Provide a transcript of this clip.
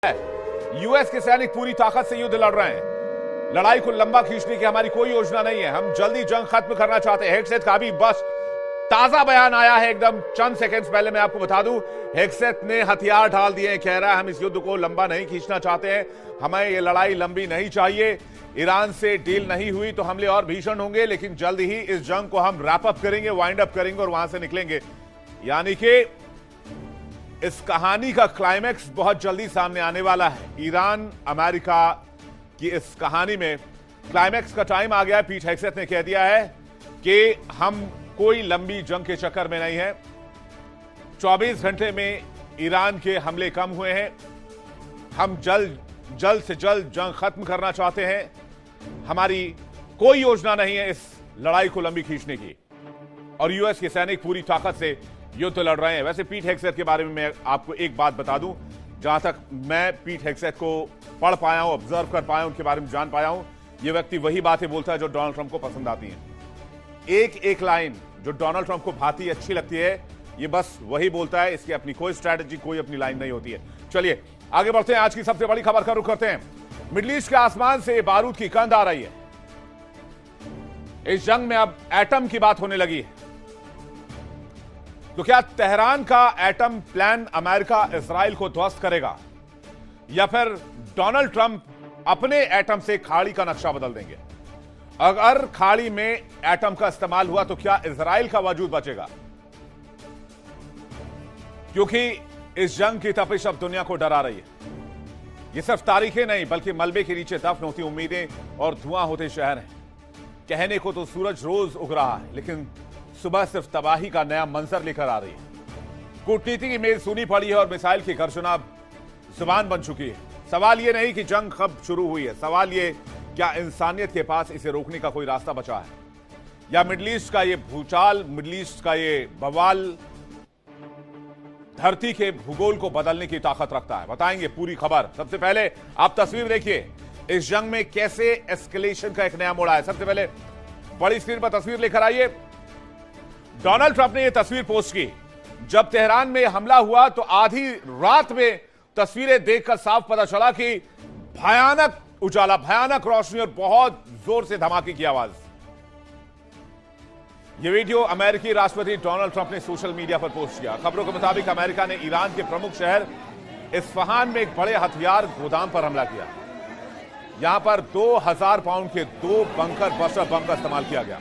US के सैनिक पूरी ताकत से युद्ध लड़ रहे हैं। लड़ाई को लंबा खींचने की हमारी कोई योजना नहीं है। हम जल्दी जंग खत्म करना चाहते हैं। हेगसेथ का भी बस ताजा बयान आया है एकदम चंद सेकंड्स पहले। मैं आपको बता दूं, हेगसेथ ने हथियार ढाल दिए हैं। कह रहा है हम इस युद्ध को लंबा नहीं खींचना चाहते हैं, हमें ये लड़ाई लंबी नहीं चाहिए। ईरान से डील नहीं हुई तो हमले और भीषण होंगे, लेकिन जल्द ही इस जंग को हम रैप अप करेंगे, वाइंड अप करेंगे और वहां से निकलेंगे। यानी कि इस कहानी का क्लाइमैक्स बहुत जल्दी सामने आने वाला है। ईरान अमेरिका की इस कहानी में क्लाइमैक्स का टाइम आ गया है। पीट हेगसेथ ने कह दिया है कि हम कोई लंबी जंग के चक्कर में नहीं है। 24 घंटे में ईरान के हमले कम हुए हैं। हम जल्द से जल्द जंग खत्म करना चाहते हैं। हमारी कोई योजना नहीं है इस लड़ाई को लंबी खींचने की, और यूएस के सैनिक पूरी ताकत से युद्ध लड़ रहे हैं। वैसे पीट हेगसेथ के बारे में मैं आपको एक बात बता दूं, जहां तक मैं पीट हेगसेथ को पढ़ पाया हूं, ऑब्जर्व कर पाया हूं, उनके बारे में जान पाया हूं, यह व्यक्ति वही बातें बोलता है जो डोनाल्ड ट्रंप को पसंद आती हैं। एक एक लाइन जो डोनाल्ड ट्रंप को भाती अच्छी लगती है, ये बस वही बोलता है। इसकी अपनी कोई स्ट्रैटेजी, कोई अपनी लाइन नहीं होती है। चलिए आगे बढ़ते हैं। आज की सबसे बड़ी खबर का रुख करते हैं। मिडिल ईस्ट के आसमान से बारूद की गंध आ रही है। इस जंग में अब एटम की बात होने लगी है। तो क्या तेहरान का एटम प्लान अमेरिका इजराइल को ध्वस्त करेगा, या फिर डोनाल्ड ट्रंप अपने एटम से खाड़ी का नक्शा बदल देंगे? अगर खाड़ी में एटम का इस्तेमाल हुआ तो क्या इजराइल का वजूद बचेगा? क्योंकि इस जंग की तपिश अब दुनिया को डरा रही है। ये सिर्फ तारीखें नहीं, बल्कि मलबे के नीचे दफन होती उम्मीदें और धुआं होते शहर हैं। कहने को तो सूरज रोज उग रहा है, लेकिन सुबह सिर्फ तबाही का नया मंजर लेकर आ रही है। कूटनीति की मेज सुनी पड़ी है और मिसाइल की गर्जना जुबान बन चुकी है। सवाल यह नहीं कि जंग कब शुरू हुई है, सवाल यह क्या इंसानियत के पास इसे रोकने का कोई रास्ता बचा है, या मिडिल ईस्ट का ये भूचाल, मिडिल ईस्ट का ये बवाल धरती के भूगोल को बदलने की ताकत रखता है? बताएंगे पूरी खबर। सबसे पहले आप तस्वीर देखिए, इस जंग में कैसे एस्केलेशन का एक नया मोड़ आया। सबसे पहले बड़ी स्क्रीन पर तस्वीर लेकर आइए। डोनाल्ड ट्रंप ने यह तस्वीर पोस्ट की। जब तेहरान में हमला हुआ तो आधी रात में तस्वीरें देखकर साफ पता चला कि भयानक उजाला, भयानक रोशनी और बहुत जोर से धमाके की आवाज। यह वीडियो अमेरिकी राष्ट्रपति डोनाल्ड ट्रंप ने सोशल मीडिया पर पोस्ट किया। खबरों के मुताबिक अमेरिका ने ईरान के प्रमुख शहर इस्फहान में एक बड़े हथियार गोदाम पर हमला किया। यहां पर 2000 पाउंड के 2 बंकर बस्टर बम का इस्तेमाल किया गया।